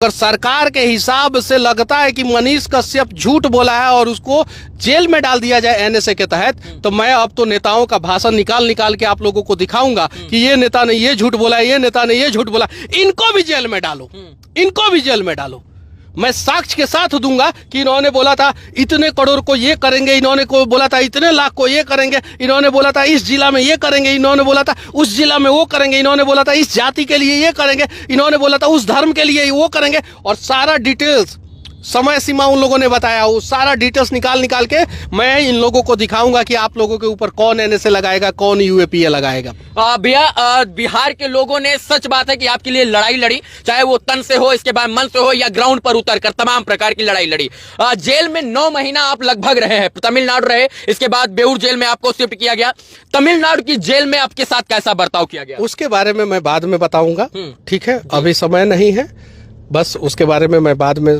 अगर सरकार के हिसाब से लगता है कि मनीष कश्यप झूठ बोला है और उसको जेल में डाल दिया जाए एनएसए के तहत, तो मैं अब तो नेताओं का भाषण निकाल निकाल के आप लोगों को दिखाऊंगा कि ये नेता ने ये झूठ बोला, ये नेता ने ये झूठ बोला, इनको भी जेल में डालो, इनको भी जेल में डालो। मैं साक्ष्य के साथ दूंगा कि इन्होंने बोला था इतने करोड़ को ये करेंगे, इन्होंने को बोला था इतने लाख को ये करेंगे, इन्होंने बोला था इस जिला में ये करेंगे, इन्होंने बोला था उस जिला में वो करेंगे, इन्होंने बोला था इस जाति के लिए ये करेंगे, इन्होंने बोला था उस धर्म के लिए वो करेंगे, और सारा डिटेल्स समय सीमा उन लोगों ने बताया, वो सारा डिटेल्स निकाल निकाल के मैं इन लोगों को दिखाऊंगा कि आप लोगों के ऊपर कौन एनएसए लगाएगा, कौन यूएपीए लगाएगा। भैया बिहार के लोगों ने, सच बात है कि आपके लिए लड़ाई लड़ी, चाहे वो तन से हो, इसके बाद मन से हो, या ग्राउंड पर उतर कर तमाम प्रकार की लड़ाई लड़ी। जेल में 9 महीना आप लगभग रहे हैं, तमिलनाडु रहे, इसके बाद बेऊर जेल में आपको शिफ्ट किया गया। तमिलनाडु की जेल में आपके साथ कैसा बर्ताव किया गया? उसके बारे में मैं बाद में बताऊंगा, ठीक है, अभी समय नहीं है, बस उसके बारे में मैं बाद में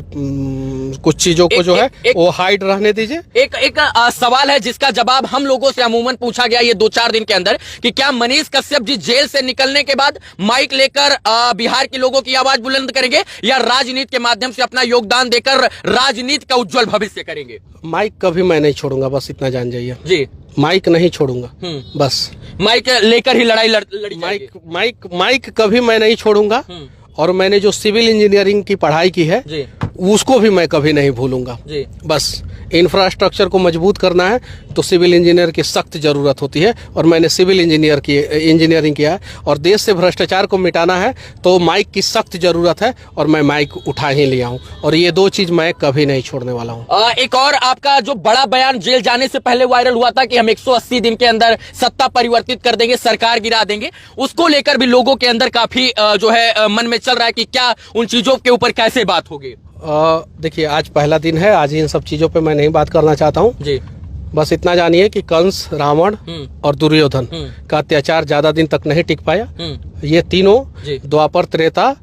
कुछ चीजों को जो है वो हाइड रहने दीजिए। एक सवाल है जिसका जवाब हम लोगों से अमूमन पूछा गया ये 2-4 दिन के अंदर कि क्या मनीष कश्यप जी जेल से निकलने के बाद माइक लेकर बिहार के लोगों की आवाज बुलंद करेंगे या राजनीति के माध्यम से अपना योगदान देकर राजनीति का उज्जवल भविष्य करेंगे? माइक कभी मैं नहीं छोड़ूंगा, बस इतना जान जाइए जी। माइक नहीं छोड़ूंगा, बस माइक लेकर ही लड़ाई लड़ी। माइक कभी मैं नहीं छोड़ूंगा, और मैंने जो सिविल इंजीनियरिंग की पढ़ाई की है जी, उसको भी मैं कभी नहीं भूलूंगा जी। बस इंफ्रास्ट्रक्चर को मजबूत करना है तो सिविल इंजीनियर की सख्त जरूरत होती है, और मैंने सिविल इंजीनियरिंग किया है, और देश से भ्रष्टाचार को मिटाना है तो माइक की सख्त जरूरत है, और मैं माइक उठा ही लिया हूँ, और ये 2 चीज मैं कभी नहीं छोड़ने वाला हूँ। एक और आपका जो बड़ा बयान जेल जाने से पहले वायरल हुआ था कि हम 180 दिन के अंदर सत्ता परिवर्तित कर देंगे, सरकार गिरा देंगे, उसको लेकर भी लोगों के अंदर काफी जो है मन में चल रहा है कि क्या उन चीजों के ऊपर कैसे बात होगी? देखिए, आज पहला दिन है, आज इन सब चीजों पे मैं नहीं बात करना चाहता हूँ जी। बस इतना जानिए कि कंस, रावण और दुर्योधन का अत्याचार ज्यादा दिन तक नहीं टिक पाया। ये तीनों द्वापर, त्रेता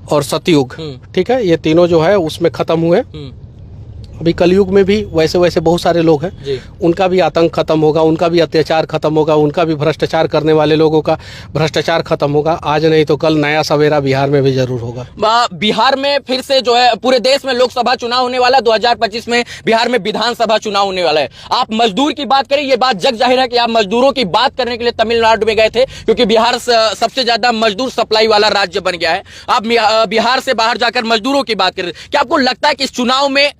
और सतयुग, ठीक है, ये तीनों जो है उसमें खत्म हुए। अभी कलयुग में भी वैसे वैसे बहुत सारे लोग हैं, उनका भी आतंक खत्म होगा, उनका भी अत्याचार खत्म होगा, उनका भी भ्रष्टाचार करने वाले लोगों का भ्रष्टाचार खत्म होगा। आज नहीं तो कल नया सवेरा बिहार में भी जरूर होगा। बिहार में फिर से जो है, पूरे देश में लोकसभा चुनाव होने वाला है, 2025 में बिहार में विधानसभा चुनाव होने वाला है। आप मजदूर की बात करें, ये बात जग जाहिर है कि आप मजदूरों की बात करने के लिए तमिलनाडु में गए थे, क्योंकि बिहार सबसे ज्यादा मजदूर सप्लाई वाला राज्य बन गया है। आप बिहार से बाहर जाकर मजदूरों की बात करें, क्या आपको लगता है कि इस चुनाव में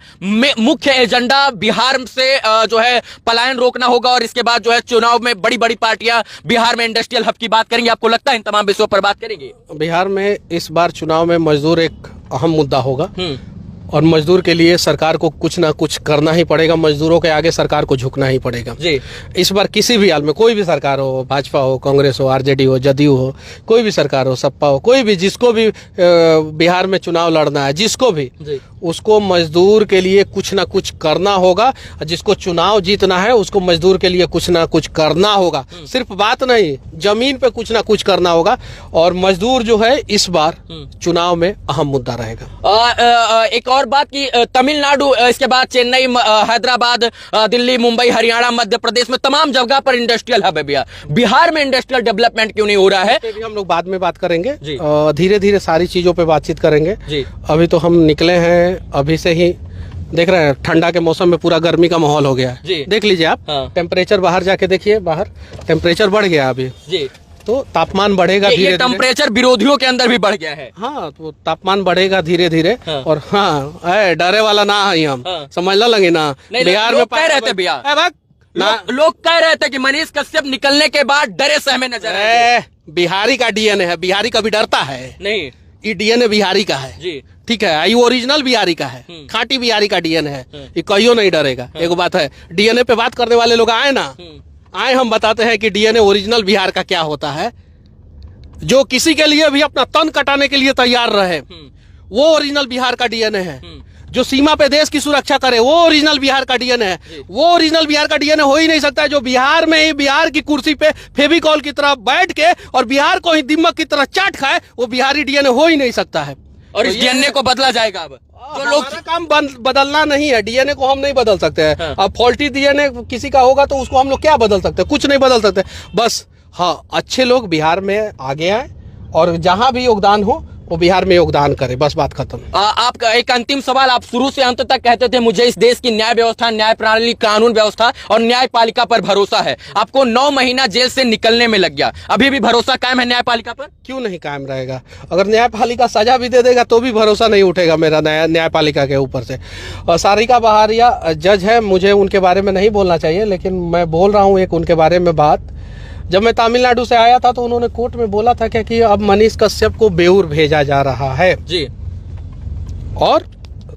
मुख्य एजेंडा बिहार से जो है पलायन रोकना होगा, और इसके बाद जो है चुनाव में बड़ी बड़ी पार्टियां बिहार में इंडस्ट्रियल हब की बात करेंगे? आपको लगता है इन तमाम विषयों पर बात करेंगे? बिहार में इस बार चुनाव में मजदूर एक अहम मुद्दा होगा, और मजदूर के लिए सरकार को कुछ ना कुछ करना ही पड़ेगा, मजदूरों के आगे सरकार को झुकना ही पड़ेगा जी। इस बार किसी भी हाल में, कोई भी सरकार हो, भाजपा हो, कांग्रेस हो, आरजेडी हो, जदयू हो, कोई भी सरकार हो, सपा हो, कोई भी, जिसको भी बिहार में चुनाव लड़ना है, जिसको भी, उसको मजदूर के लिए कुछ ना कुछ करना होगा। जिसको चुनाव जीतना है उसको मजदूर के लिए कुछ ना कुछ करना होगा, सिर्फ बात नहीं, जमीन पे कुछ ना कुछ करना होगा, और मजदूर जो है इस बार चुनाव में अहम मुद्दा रहेगा। एक और बात की तमिलनाडु, इसके बाद चेन्नई, हैदराबाद, दिल्ली, मुंबई, हरियाणा, मध्य प्रदेश में तमाम जगह पर इंडस्ट्रियल हब है भैया। बिहार में इंडस्ट्रियल डेवलपमेंट क्यों नहीं हो रहा है? भी हम लोग बाद में बात करेंगे, धीरे धीरे सारी चीजों पे बातचीत करेंगे जी। अभी तो हम निकले हैं, अभी से ही देख रहे हैं, ठंडा के मौसम में पूरा गर्मी का माहौल हो गया है। देख लीजिए आप, टेम्परेचर बाहर जाके देखिए, बाहर टेम्परेचर बढ़ गया अभी जी, तो तापमान बढ़ेगा धीरे धीरे। टेम्परेचर विरोधियों के अंदर भी बढ़ गया है। हाँ, तो तापमान बढ़ेगा धीरे धीरे। और हाँ, डरे वाला ना है हम, समझ लगे ना। बिहार में कह रहे थे भैया, लोग कह रहे थे कि मनीष कश्यप निकलने के बाद डरे सहमे नजर आए। बिहारी का डीएनए है, बिहारी कभी डरता है नहीं, ये डीएनए बिहारी का है जी, ठीक है, ये ओरिजिनल बिहारी का है, खाटी बिहारी का डीएनए है, ये कहियो नहीं डरेगा। एक बात है, डीएनए पे बात करने वाले लोग आए ना, आए, हम बताते हैं कि डीएनए ओरिजिनल बिहार का क्या होता है। जो किसी के लिए भी अपना तन कटाने के लिए तैयार रहे, वो ओरिजिनल बिहार का डीएनए है। जो सीमा पे देश की सुरक्षा करे, वो ओरिजिनल बिहार का डीएनए है। वो ओरिजिनल बिहार का डीएनए हो ही नहीं सकता है जो बिहार में ही बिहार की कुर्सी पे फेविकॉल की तरह बैठ के और बिहार को ही दिमक की तरह चाट खाए, वो बिहारी डीएनए हो ही नहीं सकता है। और इस डीएनए को बदला जाएगा अब। जो लोग काम बदलना नहीं है, डीएनए को हम नहीं बदल सकते हैं। अब फॉल्टी डीएनए किसी का होगा तो उसको हम लोग क्या बदल सकते हैं? कुछ नहीं बदल सकते। बस हाँ, अच्छे लोग बिहार में आगे आए और जहां भी योगदान हो वो बिहार में योगदान करे, बस बात खत्म। आपका एक अंतिम सवाल, आप शुरू से अंत तक कहते थे मुझे इस देश की न्याय व्यवस्था, न्याय प्रणाली, कानून व्यवस्था और न्यायपालिका पर भरोसा है। आपको 9 महीना जेल से निकलने में लग गया, अभी भी भरोसा कायम है न्यायपालिका पर? क्यों नहीं कायम रहेगा? अगर न्यायपालिका सजा भी दे देगा तो भी भरोसा नहीं उठेगा मेरा न्यायपालिका के ऊपर से। और सारिका बहारिया जज है, मुझे उनके बारे में नहीं बोलना चाहिए, लेकिन मैं बोल रहा हूँ एक उनके बारे में बात। जब मैं तमिलनाडु से आया था तो उन्होंने कोर्ट में बोला था क्या कि अब मनीष कश्यप को बेऊर भेजा जा रहा है जी, और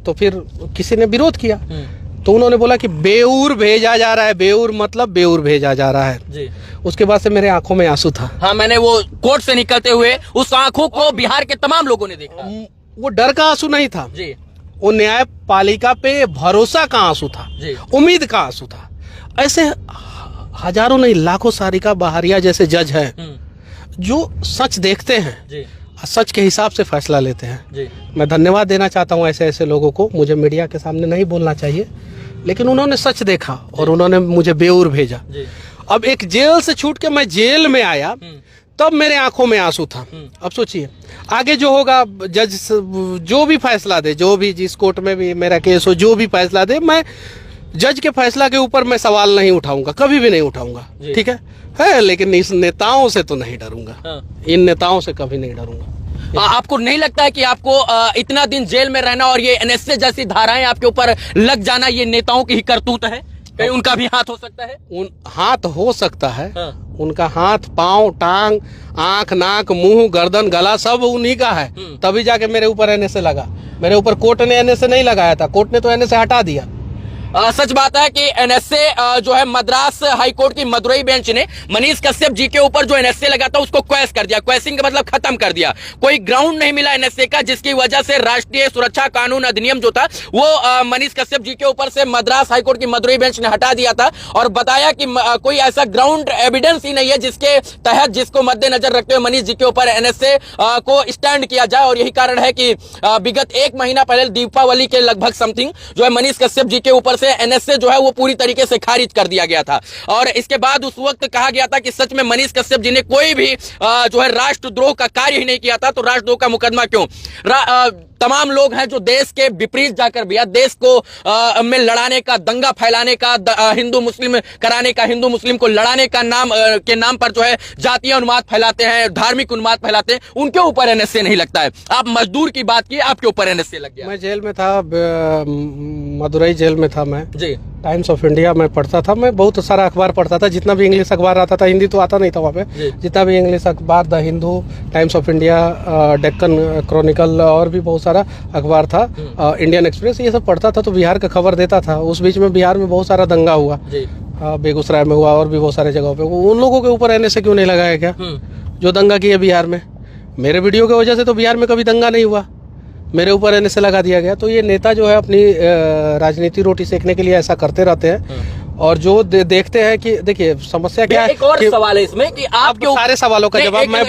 तो फिर किसी ने विरोध किया तो उन्होंने बोला कि बेऊर भेजा जा रहा है, बेऊर मतलब बेऊर भेजा जा रहा है जी। उसके बाद से मेरे आंखों में आंसू था। हाँ, मैंने वो कोर्ट से निकलते हुए उस आंखों को बिहार के तमाम लोगों ने देखा। वो डर का आंसू नहीं था जी, वो न्यायपालिका पे भरोसा का आंसू था जी, उम्मीद का आंसू था। ऐसे हजारों नहीं लाखों सारिका बहारिया जैसे जज हैं जो सच देखते हैं जी, सच के हिसाब से फैसला लेते हैं जी। मैं धन्यवाद देना चाहता हूं ऐसे ऐसे लोगों को। मुझे मीडिया के सामने नहीं बोलना चाहिए, लेकिन उन्होंने सच देखा और उन्होंने मुझे बेऊर भेजा। अब एक जेल से छूट के मैं जेल में आया तब मेरे आंखों में आंसू था। अब सोचिए आगे जो होगा, जज जो भी फैसला दे, जो भी जिस कोर्ट में भी मेरा केस हो, जो भी फैसला दे, मैं जज के फैसला के ऊपर मैं सवाल नहीं उठाऊंगा, कभी भी नहीं उठाऊंगा। ठीक है, लेकिन इस नेताओं से तो नहीं डरूंगा। इन नेताओं से कभी नहीं डरूंगा। आपको नहीं लगता है कि आपको इतना दिन जेल में रहना और ये एनएसए जैसी धाराएं आपके ऊपर लग जाना ये नेताओं की ही करतूत है? कहीं उनका भी हाथ हो सकता है? हाथ हो सकता है। उनका हाथ, पांव, टांग, आंख, नाक, मुंह, गर्दन, गला सब उन्हीं का है। तभी जाके मेरे ऊपर एनएसए लगा। मेरे ऊपर कोर्ट ने एनएसए नहीं लगाया था, कोर्ट ने तो एनएसए हटा दिया। सच बात है कि एनएसए जो है मद्रास हाईकोर्ट की मदुरई बेंच ने मनीष कश्यप जी के ऊपर जो एनएसए लगा था उसको क्वैश कर दिया। क्वैशिंग का मतलब खत्म कर दिया। कोई ग्राउंड नहीं मिला एनएसए का, जिसकी वजह से राष्ट्रीय सुरक्षा कानून अधिनियम जो था वो मनीष कश्यप जी के ऊपर से मद्रास हाईकोर्ट की मदुरई बेंच ने हटा दिया था और बताया कि कोई ऐसा ग्राउंड एविडेंस ही नहीं है जिसके तहत, जिसको मद्देनजर रखते हुए मनीष जी के ऊपर एनएसए को स्टैंड किया जाए। और यही कारण है कि विगत 1 महीना पहले दीपावली के लगभग समथिंग जो है मनीष कश्यप जी के ऊपर एनएसए जो है वो पूरी तरीके से खारिज कर दिया गया था। और इसके बाद उस वक्त कहा गया था कि सच में मनीष कश्यप जी ने कोई भी जो है राष्ट्रद्रोह का कार्य ही नहीं किया था, तो राष्ट्रद्रोह का मुकदमा क्यों? तमाम लोग हैं जो देश के विपरीत जाकर भी देश को में लड़ाने का, दंगा फैलाने का, हिंदू मुस्लिम कराने का, हिंदू मुस्लिम को लड़ाने का के नाम पर जो है जातीय उन्माद फैलाते हैं, धार्मिक उन्माद फैलाते हैं, उनके ऊपर एनएसए नहीं लगता है। आप मजदूर की बात की, आपके ऊपर एनएसए लग गया। मैं जेल में था, मदुरई जेल में था मैं जी। टाइम्स ऑफ इंडिया में पढ़ता था, मैं बहुत सारा अखबार पढ़ता था, जितना भी इंग्लिश अखबार आता था, हिंदी तो आता नहीं था वहाँ पे, जितना भी इंग्लिश अखबार, the Hindu, times of India, Deccan Chronicle और भी बहुत सारा अखबार था, इंडियन एक्सप्रेस, ये सब पढ़ता था तो बिहार का खबर देता था। उस बीच में बिहार में बहुत सारा दंगा हुआ, बेगूसराय में हुआ और भी बहुत सारे जगहों पे। उन लोगों के ऊपर एनएसए क्यों नहीं लगाया क्या जो दंगा किए बिहार में? मेरे वीडियो की वजह से तो बिहार में कभी दंगा नहीं हुआ, मेरे ऊपर एनएसए लगा दिया गया। तो ये नेता जो है अपनी राजनीति रोटी सेकने के लिए ऐसा करते रहते हैं। और जो देखते हैं कि देखिए समस्या क्या है। एक और सवाल है इसमें कि आपके सारे सवालों का जवाब मैं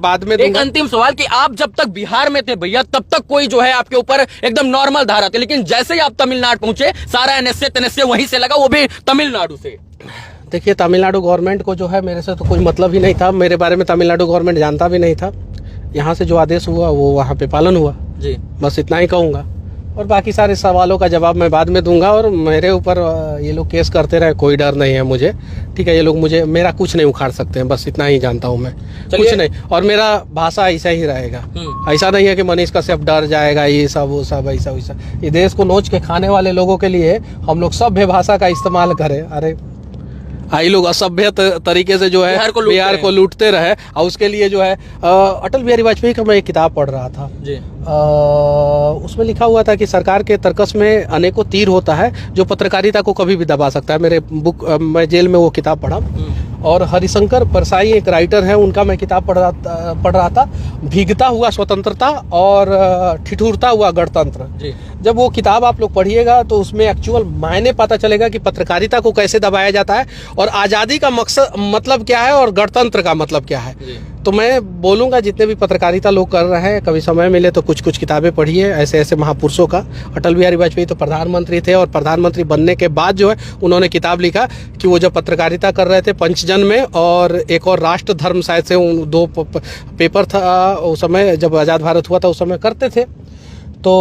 बाद में दूंगा। एक अंतिम सवाल कि आप जब तक बिहार में थे भैया तब तक कोई जो है आपके ऊपर एकदम नॉर्मल धारा थे, लेकिन जैसे ही आप तमिलनाडु पहुंचे सारा एनएसए वहीं से लगा, वो भी तमिलनाडु से। देखिए तमिलनाडु गवर्नमेंट को जो है मेरे से तो कोई मतलब ही नहीं था, मेरे बारे में तमिलनाडु गवर्नमेंट जानता भी नहीं था। यहाँ से जो आदेश हुआ वो वहाँ पे पालन हुआ जी, बस इतना ही कहूँगा। और बाकी सारे सवालों का जवाब मैं बाद में दूंगा। और मेरे ऊपर ये लोग केस करते रहे, कोई डर नहीं है मुझे, ठीक है। ये लोग मेरा कुछ नहीं उखाड़ सकते हैं, बस इतना ही जानता हूँ मैं, कुछ नहीं। और मेरा भाषा ऐसा ही रहेगा, ऐसा नहीं है कि मनीष कश्यप डर जाएगा, ये सब वो सब ऐसा वैसा। ये देश को नोच के खाने वाले लोगों के लिए हम लोग सभ्य भाषा का इस्तेमाल करें। अरे ये लोग असभ्य तरीके से जो है बिहार को लूटते रहे, और उसके लिए जो है अटल बिहारी वाजपेयी का मैं एक किताब पढ़ रहा था जी। उसमें लिखा हुआ था कि सरकार के तर्कस में अनेकों तीर होता है जो पत्रकारिता को कभी भी दबा सकता है। मैं जेल में वो किताब पढ़ा। और हरिशंकर परसाई एक राइटर है, उनका मैं किताब पढ़ रहा था, भीगता हुआ स्वतंत्रता और ठिठुरता हुआ गणतंत्र। जब वो किताब आप लोग पढ़िएगा तो उसमें एक्चुअल मायने पता चलेगा कि पत्रकारिता को कैसे दबाया जाता है और आज़ादी का मकसद मतलब क्या है और गणतंत्र का मतलब क्या है। तो मैं बोलूँगा जितने भी पत्रकारिता लोग कर रहे हैं, कभी समय मिले तो कुछ कुछ किताबें पढ़िए ऐसे ऐसे महापुरुषों का। अटल बिहारी वाजपेयी तो प्रधानमंत्री थे और प्रधानमंत्री बनने के बाद जो है उन्होंने किताब लिखा कि वो जब पत्रकारिता कर रहे थे पंचजन में, और एक और राष्ट्र धर्म शायद से उन दो पेपर था उस समय जब आज़ाद भारत हुआ था, उस समय करते थे, तो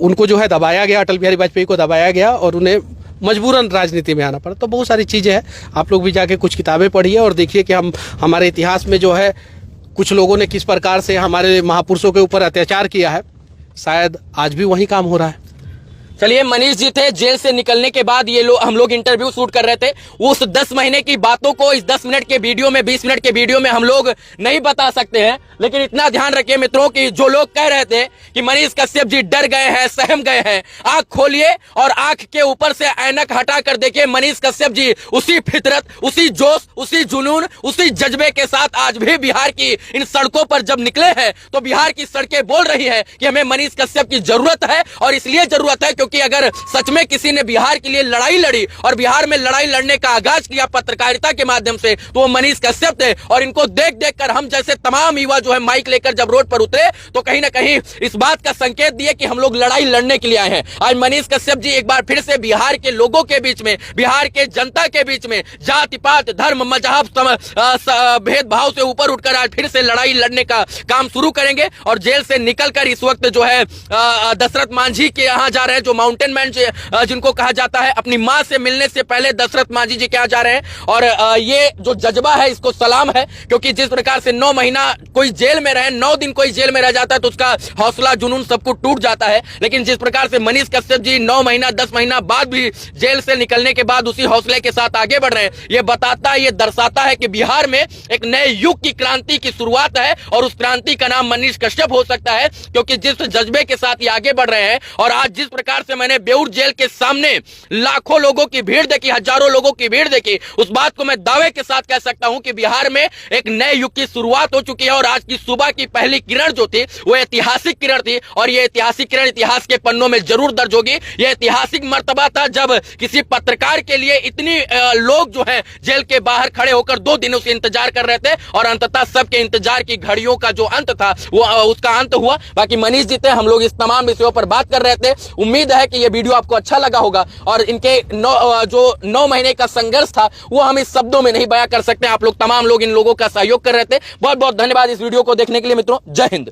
उनको जो है दबाया गया, अटल बिहारी वाजपेयी को दबाया गया और उन्हें मजबूरन राजनीति में आना पड़ा। तो बहुत सारी चीज़ें हैं, आप लोग भी जाके कुछ किताबें पढ़िए और देखिए कि हमारे इतिहास में जो है कुछ लोगों ने किस प्रकार से हमारे महापुरुषों के ऊपर अत्याचार किया है, शायद आज भी वही काम हो रहा है। चलिए, मनीष जी थे, जेल से निकलने के बाद ये हम लोग इंटरव्यू शूट कर रहे थे। उस 10 महीने की बातों को इस 10 मिनट के वीडियो में, 20 मिनट के वीडियो में हम लोग नहीं बता सकते हैं, लेकिन इतना ध्यान रखिए मित्रों कि जो लोग कह रहे थे कि मनीष कश्यप जी डर गए हैं, सहम गए हैं, आंख खोलिए और आंख के ऊपर से ऐनक हटा कर देखिए, मनीष कश्यप जी उसी फितरत, उसी जोश, उसी जुनून, उसी जज्बे के साथ आज भी बिहार की इन सड़कों पर जब निकले हैं तो बिहार की सड़कें बोल रही है कि हमें मनीष कश्यप की जरूरत है। और इसलिए जरूरत है क्योंकि अगर सच में किसी ने बिहार के लिए लड़ाई लड़ी और बिहार में लड़ाई लड़ने का आगाज किया पत्रकारिता के माध्यम से, तो वो मनीष कश्यप थे। और इनको देख देख कर हम जैसे तमाम युवा जो है माइक लेकर जब रोड पर उतरे तो कहीं ना कहीं इस बात का संकेत दिए कि हम लोग लड़ाई लड़ने के लिए आए हैं। आज मनीष कश्यप जी एक बार फिर से बिहार के लोगों के बीच में, बिहार के जनता के बीच में जाति पात, धर्म, मजहब, भेदभाव से ऊपर उठकर आज फिर से लड़ाई लड़ने का काम शुरू करेंगे। और जेल से निकलकर इस वक्त जो है दशरथ मांझी के यहाँ जा रहे हैं, जो माउंटेन मैन जिनको कहा जाता है। अपनी मां से मिलने से पहले दशरथ मांझी जी के यहाँ जा रहे हैं और ये जो जज्बा है इसको सलाम है, क्योंकि जिस प्रकार से 9 महीना कोई जेल में रहे, 9 दिन कोई जेल में रह जाता है तो उसका हौसला जुनून सब कुछ टूट जाता है। लेकिन जिस प्रकार से मनीष कश्यप जी 9 महीना 10 महीना बाद भी जेल से निकलने के बाद उसी हौसले के साथ आगे बढ़ रहे हैं, ये बताता है, ये दर्शाता है कि बिहार में एक नए युग की क्रांति की शुरुआत है और उस क्रांति का नाम मनीष कश्यप हो सकता है, क्योंकि जिस जज्बे के साथ ये आगे बढ़ रहे हैं। और आज जिस प्रकार से मैंने बेऊर जेल के सामने लाखों लोगों की भीड़ देखी, हजारों लोगों की भीड़ देखी, उस बात को मैं दावे के साथ कह सकता हूं कि बिहार में एक नए युग की शुरुआत हो चुकी है। और आज की सुबह की पहली किरण जो थी वो ऐतिहासिक किरण थी और ये ऐतिहासिक किरण इतिहास के पन्नों में जरूर दर्ज होगी। ये ऐतिहासिक मर्तबा था जब किसी पत्रकार के लिए इतनी लोग जो है जेल के बाहर खड़े होकर 2 दिनों से इंतजार कर रहे थे और अंततः सबके इंतजार की घड़ियों का जो अंत था वो उसका अंत हुआ। बाकी मनीष जी थे, हम लोग इस तमाम विषयों पर बात कर रहे थे। उम्मीद है कि ये वीडियो आपको अच्छा लगा होगा और इनके 9 महीने का संघर्ष था वो हम इस शब्दों में नहीं बयां कर सकते। आप लोग तमाम लोग इन लोगों का सहयोग कर रहे थे। बहुत बहुत धन्यवाद इस वीडियो को देखने के लिए मित्रों। जय हिंद।